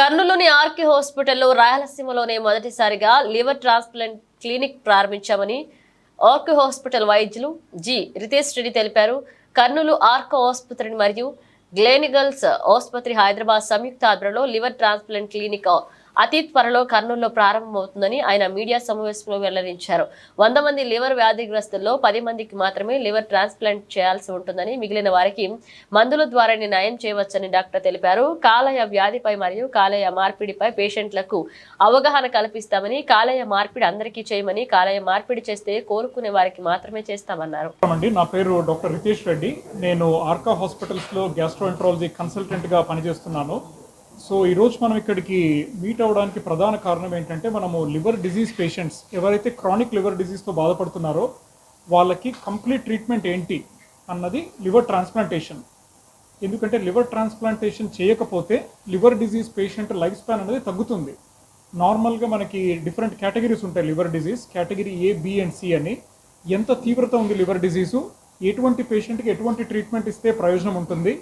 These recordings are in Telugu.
కర్నూలులోని ఆర్కే హాస్పిటల్లో రాయలసీమలోనే మొదటిసారిగా లివర్ ట్రాన్స్ప్లాంట్ క్లినిక్ ప్రారంభించామని ఆర్కే హాస్పిటల్ వైద్యులు జి రితేష్ రెడ్డి తెలిపారు. కర్నూలు ఆర్కో ఆసుపత్రి మరియు గ్లెనిగల్స్ ఆసుపత్రి హైదరాబాద్ సంయుక్త ఆధ్వర్యంలో లివర్ ట్రాన్స్ప్లాంట్ క్లినిక్ అతి త్వరలో కర్నూలులో ప్రారంభమవుతుందని ఆయన మీడియా సమావేశంలో వెల్లడించారు. 100 మంది లివర్ వ్యాధిగ్రస్తుల్లో 10 మందికి మాత్రమే లివర్ ట్రాన్స్ప్లాంట్ చేయాల్సి ఉంటుందని, మిగిలిన వారికి మందుల ద్వారానే నయం చేయవచ్చని డాక్టర్ తెలిపారు. కాలేయ వ్యాధిపై మరియు కాలేయ మార్పిడిపై పేషెంట్లకు అవగాహన కల్పిస్తామని, కాలేయ మార్పిడి అందరికీ చేయమని, కాలేయ మార్పిడి చేస్తే కోరుకునే వారికి మాత్రమే చేస్తామన్నారు. నా పేరు డాక్టర్ రితేష్ రెడ్డి. నేను ఆర్కా హాస్పిటల్స్లో గ్యాస్ట్రోఎంట్రాలజీ కన్సల్టెంట్గా పనిచేస్తున్నాను. సో ఈరోజు మనం ఇక్కడికి మీట్ అవ్వడానికి ప్రధాన కారణం ఏంటంటే, మనము లివర్ డిజీజ్ పేషెంట్స్ ఎవరైతే క్రానిక్ లివర్ డిజీజ్తో బాధపడుతున్నారో వాళ్ళకి కంప్లీట్ ట్రీట్మెంట్ ఏంటి అన్నది లివర్ ట్రాన్స్ప్లాంటేషన్. ఎందుకంటే లివర్ ట్రాన్స్ప్లాంటేషన్ చేయకపోతే liver disease patient life span అనేది తగ్గుతుంది. నార్మల్గా మనకి డిఫరెంట్ కేటగిరీస్ ఉంటాయి liver disease, category A, B and C అని. ఎంత తీవ్రత ఉంది లివర్ డిజీజు, ఎటువంటి పేషెంట్కి ఎటువంటి ట్రీట్మెంట్ ఇస్తే ప్రయోజనం ఉంటుంది,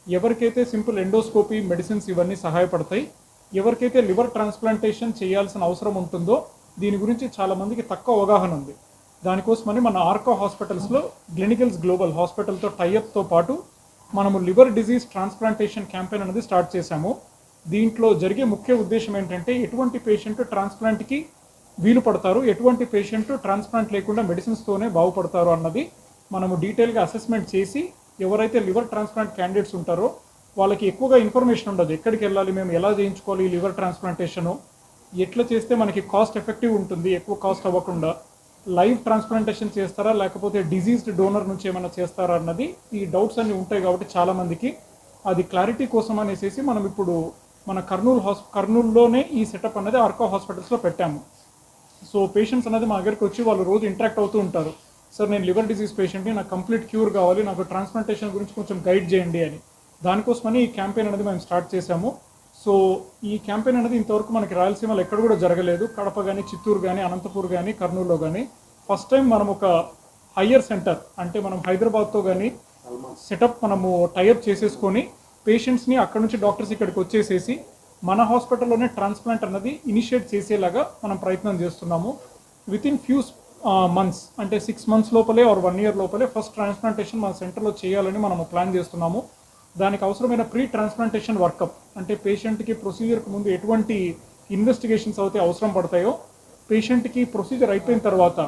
ఎవరికైతే సింపుల్ ఎండోస్కోపీ మెడిసిన్స్ ఇవన్నీ సహాయపడతాయి, ఎవరికైతే లివర్ ట్రాన్స్ప్లాంటేషన్ చేయాల్సిన అవసరం ఉంటుందో దీని గురించి చాలామందికి తక్కువ అవగాహన ఉంది. దానికోసమని మన ఆర్కా హాస్పిటల్స్లో గ్లెనిగల్స్ గ్లోబల్ హాస్పిటల్తో టైఅప్తో పాటు మనము లివర్ డిజీజ్ ట్రాన్స్ప్లాంటేషన్ క్యాంపెయిన్ అనేది స్టార్ట్ చేశాము. దీంట్లో జరిగే ముఖ్య ఉద్దేశం ఏంటంటే, ఎటువంటి పేషెంట్ ట్రాన్స్ప్లాంట్కి వీలు పడతారు, ఎటువంటి పేషెంట్ ట్రాన్స్ప్లాంట్ లేకుండా మెడిసిన్స్తోనే బాగుపడతారు అన్నది మనము డీటెయిల్గా అసెస్మెంట్ చేసి, ఎవరైతే లివర్ ట్రాన్స్ప్లాంట్ క్యాండిడేట్స్ ఉంటారో వాళ్ళకి ఎక్కువగా ఇన్ఫర్మేషన్ ఉండదు. ఎక్కడికి వెళ్ళాలి, మేము ఎలా చేయించుకోవాలి ఈ లివర్ ట్రాన్స్ప్లాంటేషను, ఎట్లా చేస్తే మనకి కాస్ట్ ఎఫెక్టివ్ ఉంటుంది, ఎక్కువ కాస్ట్ అవ్వకుండా, లైవ్ ట్రాన్స్ప్లాంటేషన్ చేస్తారా లేకపోతే డిజీజ్డ్ డోనర్ నుంచి ఏమైనా చేస్తారా అన్నది ఈ డౌట్స్ అన్నీ ఉంటాయి. కాబట్టి చాలామందికి అది క్లారిటీ కోసం అనేసి మనం ఇప్పుడు మన కర్నూలులోనే ఈ సెటప్ అనేది ఆర్కా హాస్పిటల్స్లో పెట్టాము. సో పేషెంట్స్ అనేది మా దగ్గరికి వచ్చి వాళ్ళు రోజు ఇంటరాక్ట్ అవుతూ ఉంటారు. సార్, నేను లివర్ డిజీజ్ పేషెంట్ని, నాకు కంప్లీట్ క్యూర్ కావాలి, నాకు ట్రాన్స్ప్లాంటేషన్ గురించి కొంచెం గైడ్ చేయండి అని. దానికోసమని ఈ క్యాంపెయిన్ అనేది మేము స్టార్ట్ చేశాము. సో ఈ క్యాంపెయిన్ అనేది ఇంతవరకు మనకి రాయలసీమలో ఎక్కడ కూడా జరగలేదు. కడప కానీ, చిత్తూరు కానీ, అనంతపూర్ కానీ, కర్నూలులో కానీ ఫస్ట్ టైం మనం ఒక హయ్యర్ సెంటర్ అంటే మనం హైదరాబాద్తో కానీ సెటప్ మనము టైఅప్ చేసేసుకొని పేషెంట్స్ని అక్కడ నుంచి డాక్టర్స్ ఇక్కడికి వచ్చేసేసి మన హాస్పిటల్లోనే ట్రాన్స్ప్లాంట్ అన్నది ఇనిషియేట్ చేసేలాగా మనం ప్రయత్నం చేస్తున్నాము. వితిన్ ఫ్యూ మంత్స్ అంటే 6 months లోపలే ఆర్ 1 year లోపలే ఫస్ట్ ట్రాన్స్ప్లాంటేషన్ మన సెంటర్లో చేయాలని మనము ప్లాన్ చేస్తున్నాము. దానికి అవసరమైన ప్రీ ట్రాన్స్ప్లాంటేషన్ వర్కప్ అంటే పేషెంట్కి ప్రొసీజర్కి ముందు ఎటువంటి ఇన్వెస్టిగేషన్స్ అయితే అవసరం పడతాయో, పేషెంట్కి ప్రొసీజర్ అయిపోయిన తర్వాత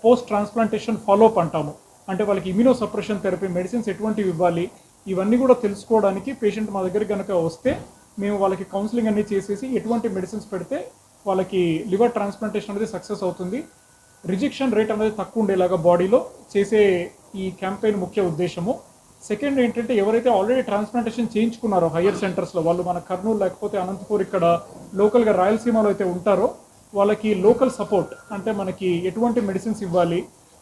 పోస్ట్ ట్రాన్స్ప్లాంటేషన్ ఫాలోఅప్ అంటాము. అంటే వాళ్ళకి ఇమ్యూనో సప్రెషన్ థెరపీ మెడిసిన్స్ ఎటువంటివి ఇవ్వాలి, ఇవన్నీ కూడా తెలుసుకోవడానికి పేషెంట్ మా దగ్గర కనుక వస్తే మేము వాళ్ళకి కౌన్సిలింగ్ అన్నీ చేసేసి ఎటువంటి మెడిసిన్స్ పెడితే వాళ్ళకి లివర్ ట్రాన్స్ప్లాంటేషన్ అనేది సక్సెస్ అవుతుంది, రిజెక్షన్ రేట్ అనేది తక్కువ ఉండేలాగా బాడీలో చేసే ఈ క్యాంపెయిన్ ముఖ్య ఉద్దేశము. సెకండ్ ఏంటంటే, ఎవరైతే ఆల్రెడీ ట్రాన్స్ప్లాంటేషన్ చేయించుకున్నారో హయ్యర్ సెంటర్స్లో, వాళ్ళు మన కర్నూలు లేకపోతే అనంతపూర్ ఇక్కడ లోకల్గా రాయలసీమలో అయితే ఉంటారో వాళ్ళకి లోకల్ సపోర్ట్ అంటే మనకి ఎటువంటి మెడిసిన్స్ ఇవ్వాలి,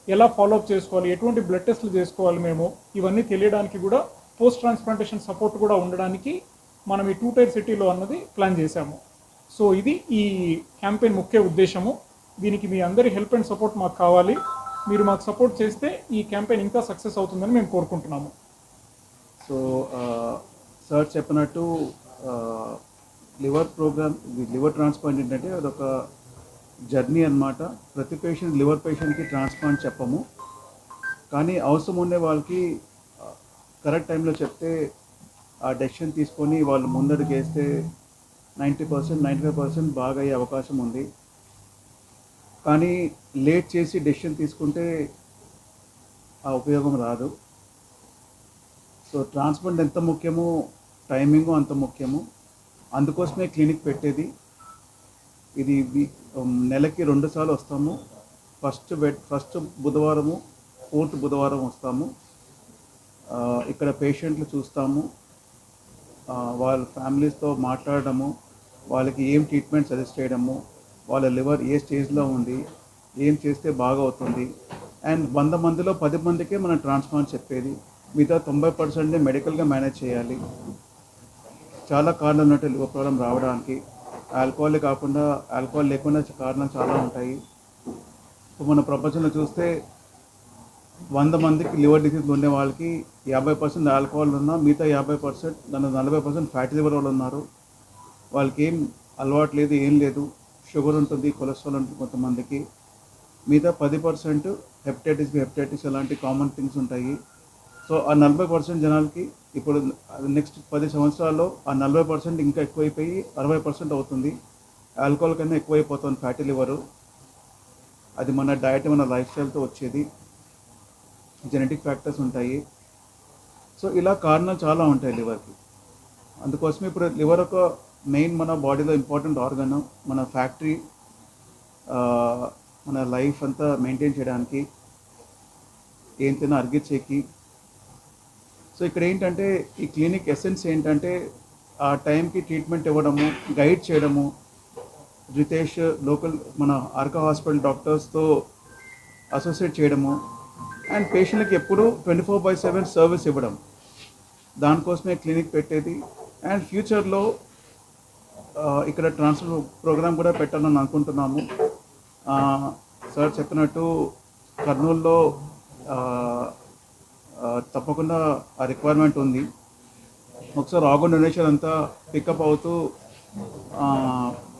ఎలా ఫాలోఅప్ చేసుకోవాలి, ఎటువంటి బ్లడ్ టెస్ట్లు చేసుకోవాలి మేము, ఇవన్నీ తెలియడానికి కూడా పోస్ట్ ట్రాన్స్ప్లాంటేషన్ సపోర్ట్ కూడా ఉండడానికి మనం ఈ 2-tier సిటీలో అన్నది ప్లాన్ చేశాము. సో ఇది ఈ క్యాంపెయిన్ ముఖ్య ఉద్దేశము. దీనికి మీ అందరి హెల్ప్ అండ్ సపోర్ట్ మాకు కావాలి. మీరు మాకు సపోర్ట్ చేస్తే ఈ క్యాంపెయిన్ ఇంకా సక్సెస్ అవుతుందని మేము కోరుకుంటున్నాము. సో సార్ చెప్పినట్టు లివర్ ట్రాన్స్ప్లాంట్ ఏంటంటే అదొక జర్నీ అన్నమాట. ప్రతి లివర్ పేషెంట్కి ట్రాన్స్ప్లాంట్ చెప్పము, కానీ అవసరం ఉండే వాళ్ళకి కరెక్ట్ టైంలో చెప్తే ఆ డెసిషన్ తీసుకొని వాళ్ళు ముందడుగు వేస్తే 90%, 95% బాగా అయ్యే అవకాశం ఉంది. కానీ లేట్ చేసి డెసిషన్ తీసుకుంటే ఆ ఉపయోగం రాదు. సో ట్రాన్స్ప్లాంట్ ఎంత ముఖ్యమో టైమింగు అంత ముఖ్యము. అందుకోసమే క్లినిక్ పెట్టేది. ఇది నెలకి 2 సార్లు వస్తాము. ఫస్ట్ బుధవారము, 4th బుధవారం వస్తాము. ఇక్కడ పేషెంట్లు చూస్తాము, వాళ్ళ ఫ్యామిలీస్తో మాట్లాడడము, వాళ్ళకి ఏం ట్రీట్మెంట్ సజెస్ట్ చేయడము, వాళ్ళ లివర్ ఏ స్టేజ్లో ఉంది, ఏం చేస్తే బాగా అవుతుంది. అండ్ 100 మందిలో 10 మందికే మనం ట్రాన్స్ప్లాంట్ చెప్పేది. మిగతా 90% మెడికల్గా మేనేజ్ చేయాలి. చాలా కారణాలు ఉన్నట్టు లివర్ ప్రాబ్లం రావడానికి. ఆల్కహాల్ లేకుండా కారణాలు చాలా ఉంటాయి. ఇప్పుడు మన ప్రపంచంలో చూస్తే 100 మందికి లివర్ డిసీజ్ ఉండే వాళ్ళకి 50% ఆల్కహాల్ ఉన్నా, మిగతా 50% 40% ఫ్యాటీ లివర్ వాళ్ళు ఉన్నారు. వాళ్ళకి ఏం అలవాటు లేదు, ఏం లేదు, షుగర్ ఉంటుంది, కొలెస్ట్రాల్ ఉంటుంది కొంతమందికి, మిగతా 10% హెపటైటిస్ బి, హెపటైటిస్ అలాంటి కామన్ థింగ్స్ ఉంటాయి. సో ఆ 40% జనాలకి ఇప్పుడు నెక్స్ట్ 10 సంవత్సరాల్లో ఆ 40% ఇంకా ఎక్కువైపోయి 60% అవుతుంది. ఆల్కహాల్ కన్నా ఎక్కువైపోతుంది ఫ్యాటీ లివరు. అది మన డయట్, మన లైఫ్ స్టైల్తో వచ్చేది. జెనెటిక్ ఫ్యాక్టర్స్ ఉంటాయి. సో ఇలా కారణాలు చాలా ఉంటాయి లివర్కి. అందుకోసమే ఇప్పుడు లివర్ ఒక మెయిన్ మన బాడీలో ఇంపార్టెంట్ ఆర్గన్. మన ఫ్యాక్టరీ, మన లైఫ్ అంతా మెయింటైన్ చేయడానికి, ఏం తిన్నా అరిగించేకి. సో ఇక్కడ ఏంటంటే ఈ క్లినిక్ ఎసెన్స్ ఏంటంటే ఆ టైంకి ట్రీట్మెంట్ ఇవ్వడము, గైడ్ చేయడము. రితేష్ లోకల్ మన ఆర్కా హాస్పిటల్ డాక్టర్స్తో అసోసియేట్ చేయడము అండ్ పేషెంట్కి ఎప్పుడు 24/7 సర్వీస్ ఇవ్వడం, దానికోసమే క్లినిక్ పెట్టేది. అండ్ ఫ్యూచర్లో ఇక్కడ ట్రాన్స్ఫర్ ప్రోగ్రామ్ కూడా పెట్టాలని అనుకుంటున్నాము. సార్ చెప్పినట్టు కర్నూలులో తప్పకుండా ఆ రిక్వైర్మెంట్ ఉంది. ఒకసారి ఆర్గన్ డొనేషన్ అంతా పికప్ అవుతూ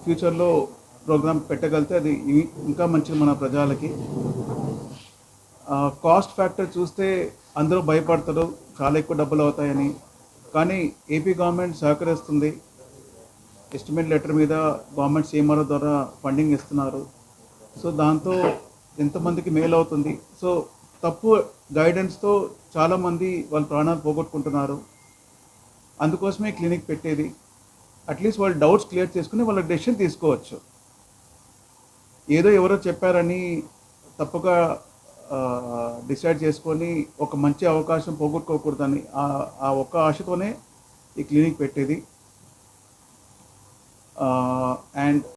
ఫ్యూచర్లో ప్రోగ్రామ్ పెట్టగలిగితే అది ఇంకా మంచిది మన ప్రజలకి. కాస్ట్ ఫ్యాక్టర్ చూస్తే అందరూ భయపడతారు చాలా ఎక్కువ డబ్బులు అవుతాయని, కానీ ఏపీ గవర్నమెంట్ సహకరిస్తుంది. ఎస్టిమేట్ లెటర్ మీద గవర్నమెంట్ CMRO ద్వారా ఫండింగ్ ఇస్తున్నారు. సో దాంతో ఎంతమందికి మేలు అవుతుంది. సో తప్పు గైడెన్స్తో చాలామంది వాళ్ళ ప్రాణాలు పోగొట్టుకుంటున్నారు. అందుకోసమే క్లినిక్ పెట్టేది. అట్లీస్ట్ వాళ్ళ డౌట్స్ క్లియర్ చేసుకుని వాళ్ళ డెసిషన్ తీసుకోవచ్చు. ఏదో ఎవరో చెప్పారని తప్పుగా డిసైడ్ చేసుకొని ఒక మంచి అవకాశం పోగొట్టుకోకూడదని ఆ ఒక్క ఆశతోనే ఈ క్లినిక్ పెట్టేది. అండ్